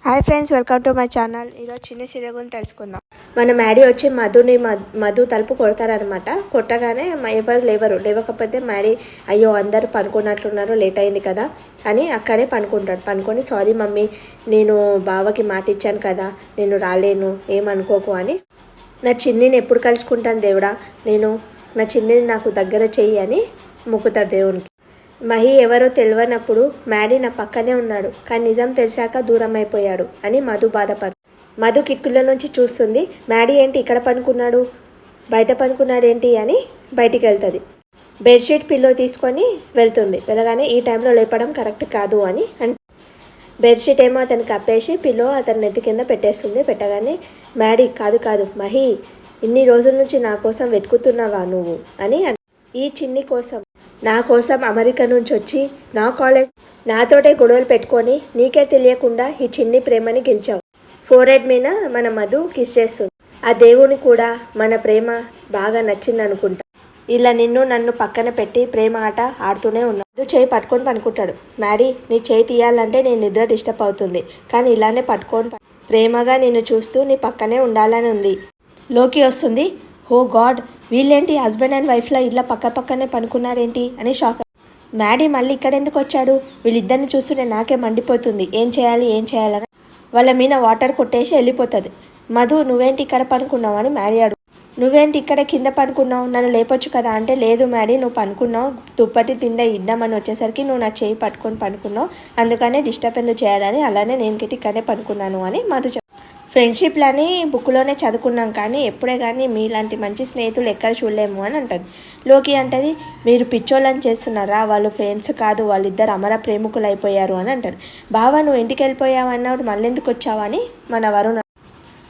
Hi friends, welcome to my channel. ఈరోజు చిన్న serial గురించి తెలుసుకుందాం. మన మ్యాడీ వచ్చి మధు తలుపు కొడతారనమాట. కొట్టగానే ఎవరు లేవకపోతే మ్యాడీ అయ్యో అందరూ పనుకున్నట్లున్నారు, లేట్ అయింది కదా అని అక్కడే పనుకుంటాడు. పనుకొని సారీ మమ్మీ, నేను బావకి మాట ఇచ్చాను కదా, నేను రాలేను, ఏమనుకోకు అని, నా చిన్నిని ఎప్పుడు కలుసుకుంటాను దేవుడా, నా చిన్నిని నాకు దగ్గర చెయ్యి అని మొక్కుతాడు దేవునికి. మహి ఎవరో తెలియనప్పుడు మ్యాడీ నా పక్కనే ఉన్నాడు, కానీ నిజం తెలిసాక దూరం అయిపోయాడు అని మధు బాధపడు. మధు కిటికీల నుంచి చూస్తుంది. మ్యాడీ ఏంటి ఇక్కడ పనుకున్నాడు, బయట పనుకున్నాడేంటి అని బయటికి వెళ్తుంది. బెడ్షీట్ పిల్లో తీసుకొని వెళ్తుంది. వెళ్ళగానే ఈ టైంలో లేపడం కరెక్ట్ కాదు అని బెడ్షీట్ ఏమో అతనికి కప్పేసి పిల్లో అతని నెత్తి కింద పెట్టేస్తుంది. పెట్టగానే మ్యాడీ కాదు మహి, ఇన్ని రోజుల నుంచి నా కోసం వెతుకుతున్నావా నువ్వు అని ఈ చిన్ని కోసం, నా కోసం అమెరికా నుంచి వచ్చి నా కాలేజ్ నాతోటే గొడవలు పెట్టుకొని నీకే తెలియకుండా ఈ చిన్ని ప్రేమని గెలిచావు. ఫోర్హెడ్ మీద మన మధు కిస్ చేస్తుంది. ఆ దేవుని కూడా మన ప్రేమ బాగా నచ్చింది అనుకుంటా. ఇలా నన్ను పక్కన పెట్టి ప్రేమ ఆట ఆడుతూనే ఉన్నా. మధు చేయి పట్టుకొని పనుకుంటాడు. మ్యాడీ నీ చేయి తీయాలంటే నీ నిద్ర డిస్టర్బ్ అవుతుంది, కానీ ఇలానే పట్టుకొని ప్రేమగా నిన్ను చూస్తూ నీ పక్కనే ఉండాలని ఉంది. లోకి వస్తుంది. ఓ గాడ్, వీళ్ళేంటి హస్బెండ్ అండ్ వైఫ్లో ఇలా పక్కనే పనుకున్నారేంటి అని షాక్. మ్యాడీ మళ్ళీ ఇక్కడ ఎందుకు వచ్చాడు, వీళ్ళిద్దరిని చూస్తుంటే నాకే మండిపోతుంది, ఏం చేయాలని వాళ్ళ మీద వాటర్ కొట్టేసి వెళ్ళిపోతుంది. మధు నువ్వేంటి ఇక్కడ పనుకున్నావు అని మ్యాడీ అడుగు. నువ్వేంటి ఇక్కడ కింద పనుకున్నావు, నన్ను లేపొచ్చు కదా అంటే, లేదు మ్యాడీ నువ్వు పనుకున్నావు, దుప్పటి తింద ఇద్దామని వచ్చేసరికి నువ్వు నా చేయి పట్టుకొని పనుకున్నావు, అందుకనే డిస్టర్బ్ ఎందుకు చేయాలని అలానే నేను ఇక్కడే పనుకున్నాను అని మధు. ఫ్రెండ్షిప్లని బుక్లోనే చదువుకున్నాం, కానీ ఎప్పుడే కానీ మీలాంటి మంచి స్నేహితులు ఎక్కడ చూడలేము అని అంటుంది. లోకి అంటది, మీరు పిచ్చోళ్ళని చేస్తున్నారా, వాళ్ళు ఫ్రెండ్స్ కాదు, వాళ్ళిద్దరు అమర ప్రేమికులు అయిపోయారు అని అంటాడు. బావా నువ్వు ఇంటికి వెళ్ళిపోయావు అన్నాడు, మళ్ళీ ఎందుకు వచ్చావు అని మన వరుణ్.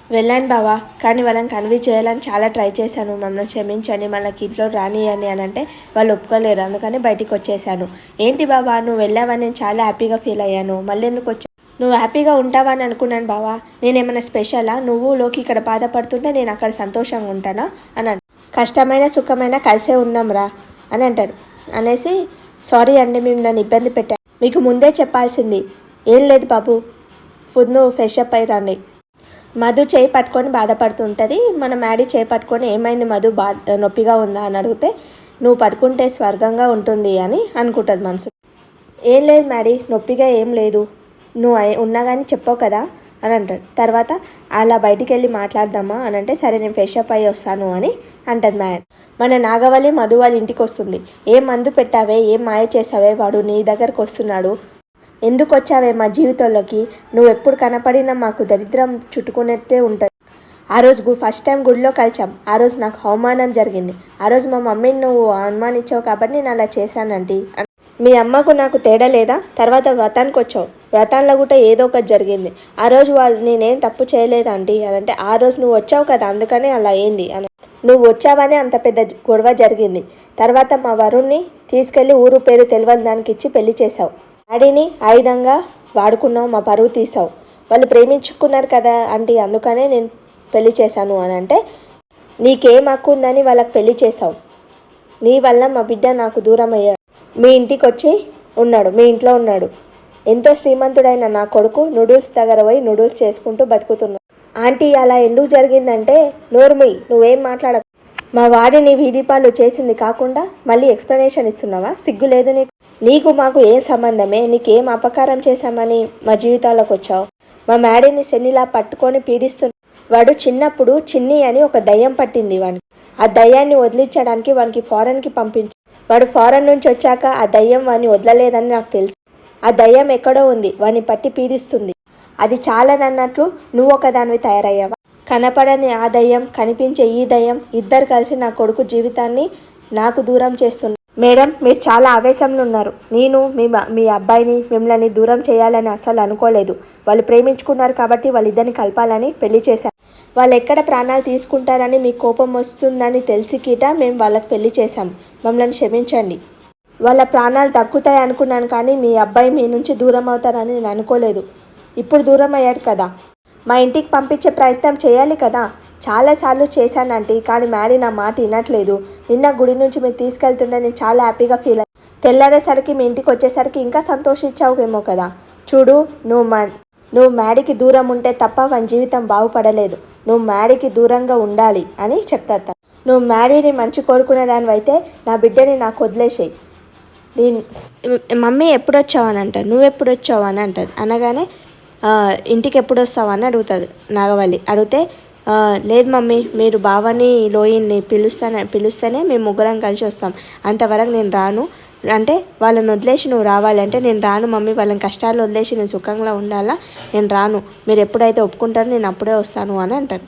వెళ్ళాను బావా, కానీ వాళ్ళని కన్విన్స్ చేయాలని చాలా ట్రై చేశాను, మమ్మల్ని క్షమించని, మనకి ఇంట్లో రానియని అని అంటే వాళ్ళు ఒప్పుకోలేరు, అందుకని బయటికి వచ్చేసాను. ఏంటి బావా నువ్వు వెళ్ళావని నేను చాలా హ్యాపీగా ఫీల్ అయ్యాను, మళ్ళీ ఎందుకు వచ్చాను, నువ్వు హ్యాపీగా ఉంటావని అనుకున్నాను బావా, నేనేమైనా స్పెషలా, నువ్వు లోకి ఇక్కడ బాధపడుతుంటే నేను అక్కడ సంతోషంగా ఉంటానా అని కష్టమైన సుఖమైన కలిసే ఉందాం రా అని అంటాడు. అనేసి సారీ అండి మేము నన్ను ఇబ్బంది పెట్టాను, మీకు ముందే చెప్పాల్సింది, ఏం లేదు బాబు నువ్వు ఫ్రెష్ అప్ అయి రండి. మధు చేయి పట్టుకొని బాధపడుతుంటుంది. మన మ్యాడీ చేయి పట్టుకొని ఏమైంది మధు నొప్పిగా ఉందా అని అడిగితే, నువ్వు పడుకుంటే స్వర్గంగా ఉంటుంది అని అనుకుంటుంది మనసు. ఏం లేదు మ్యాడీ, నొప్పిగా ఏం లేదు, నువ్వు ఉన్నా కానీ చెప్పావు కదా అని అంటాడు. తర్వాత అలా బయటికి వెళ్ళి మాట్లాడదామా అని అంటే, సరే నేను ఫ్రెష్ అప్ అయ్యి వస్తాను అని అంటది మన నాగవల్లి మధు వాళ్ళ ఇంటికి వస్తుంది. ఏం మందు పెట్టావే, ఏం మాయ చేసావే, వాడు నీ దగ్గరకు వస్తున్నాడు, ఎందుకు వచ్చావే మా జీవితంలోకి, నువ్వు ఎప్పుడు కనపడినా మాకు దరిద్రం చుట్టుకునేట్టే ఉంటుంది. ఆ రోజు ఫస్ట్ టైం గుడిలో కలిసాం, ఆ రోజు నాకు అవమానం జరిగింది, ఆ రోజు మా మమ్మీని నువ్వు అవమానించావు కాబట్టి నేను అలా చేశానంటీ. మీ అమ్మకు నాకు తేడా లేదా, తర్వాత వ్రతానికి వచ్చావు, వ్రతాల్లో కూడా ఏదో ఒకటి జరిగింది, ఆ రోజు నేనేం తప్పు చేయలేదండి అని అంటే, ఆ రోజు నువ్వు వచ్చావు కదా అందుకనే అలా అయింది అని, నువ్వు వచ్చావని అంత పెద్ద గొడవ జరిగింది, తర్వాత మా వరుణ్ణి తీసుకెళ్ళి ఊరు పేరు తెలియని దానికి ఇచ్చి పెళ్లి చేసావు, డాడీని ఆయుధంగా వాడుకున్నావు, మా పరువు తీసావు, వాళ్ళు ప్రేమించుకున్నారు కదా ఆంటీ అందుకనే నేను పెళ్లి చేశాను అని అంటే, నీకేం హక్కు ఉందని వాళ్ళకి పెళ్లి చేసావు, నీ వల్ల మా బిడ్డ నాకు దూరం అయ్యాడు, మీ ఇంటికి వచ్చి ఉన్నాడు, మీ ఇంట్లో ఉన్నాడు, ఎంతో శ్రీమంతుడైన నా కొడుకు నూడిల్స్ దగ్గర పోయి నూడిల్స్ చేసుకుంటూ బతుకుతున్నాడు. ఆంటీ అలా ఎందుకు జరిగిందంటే, నోర్మి నువ్వేం మాట్లాడకు, మా వాడిని వీడిపాలు చేసింది కాకుండా మళ్ళీ ఎక్స్ప్లెనేషన్ ఇస్తున్నావా, సిగ్గు లేదు నీకు మాకు ఏం సంబంధమే, నీకేం అపకారం చేశామని మా జీవితాల్లోకి వచ్చావు, మా మ్యాడీని శనిలా పట్టుకొని పీడిస్తున్నా, వాడు చిన్నప్పుడు చిన్ని అని ఒక దయ్యం పట్టింది వానికి, ఆ దయ్యాన్ని వదిలించడానికి వానికి ఫారెన్కి పంపించు, వాడు ఫారెన్ నుంచి వచ్చాక ఆ దయ్యం వాడిని వదలలేదని నాకు తెలుసు, ఆ దయ్యం ఎక్కడో ఉంది, వాడిని పట్టి పీడిస్తుంది, అది చాలదన్నట్లు నువ్వు ఒక దానివి తయారయ్యావా, కనపడని ఆ దయ్యం కనిపించే ఈ దయ్యం ఇద్దరు కలిసి నా కొడుకు జీవితాన్ని నాకు దూరం చేస్తున్నారు. మేడం మీరు చాలా ఆవేశంలో ఉన్నారు, నేను మీ అబ్బాయిని మిమ్మల్ని దూరం చేయాలని అసలు అనుకోలేదు, వాళ్ళు ప్రేమించుకున్నారు కాబట్టి వాళ్ళిద్దరిని కలపాలని పెళ్లి చేశారు, వాళ్ళు ఎక్కడ ప్రాణాలు తీసుకుంటారని మీకు కోపం వస్తుందని తెలిసి కిట మేము వాళ్ళకి పెళ్లి చేశాం, మమ్మల్ని క్షమించండి, వాళ్ళ ప్రాణాలు తగ్గుతాయి అనుకున్నాను, కానీ మీ అబ్బాయి మీ నుంచి దూరం అవుతారని నేను అనుకోలేదు, ఇప్పుడు దూరం అయ్యాడు కదా, మా ఇంటికి పంపించే ప్రయత్నం చేయాలి కదా, చాలాసార్లు చేశానంటీ, కానీ మ్యాడీ నా మాట వినట్లేదు, నిన్న గుడి నుంచి మీరు తీసుకెళ్తుంటే నేను చాలా హ్యాపీగా ఫీల్ అయ్యాను, తెల్లారేసరికి మీ ఇంటికి వచ్చేసరికి ఇంకా సంతోషించావుకేమో కదా, చూడు నువ్వు నువ్వు మ్యాడీకి దూరం ఉంటే తప్ప వాని జీవితం బాగుపడలేదు. నువ్వు మ్యాడీకి దూరంగా ఉండాలి అని చెప్తారు తను. నువ్వు మ్యాడీని మంచి కోరుకునే దానివైతే నా బిడ్డని నాకు వదిలేసేయి. నేను మమ్మీ ఎప్పుడు వచ్చావని అంటారు. నువ్వు ఎప్పుడు వచ్చావు అని అంటుంది. అనగానే ఇంటికి ఎప్పుడు వస్తావు అని అడుగుతుంది నాగవల్లి. అడిగితే లేదు మమ్మీ, మీరు బావని లోయిని పిలుస్తేనే మేము ముగ్గురం కలిసి వస్తాం, అంతవరకు నేను రాను అంటే వాళ్ళని వదిలేసి నువ్వు రావాలి అంటే నేను రాను మమ్మీ, వాళ్ళని కష్టాలు వదిలేసి నేను సుఖంగా ఉండాలా, నేను రాను, మీరు ఎప్పుడైతే ఒప్పుకుంటారో నేను అప్పుడే వస్తాను అని అంటారు.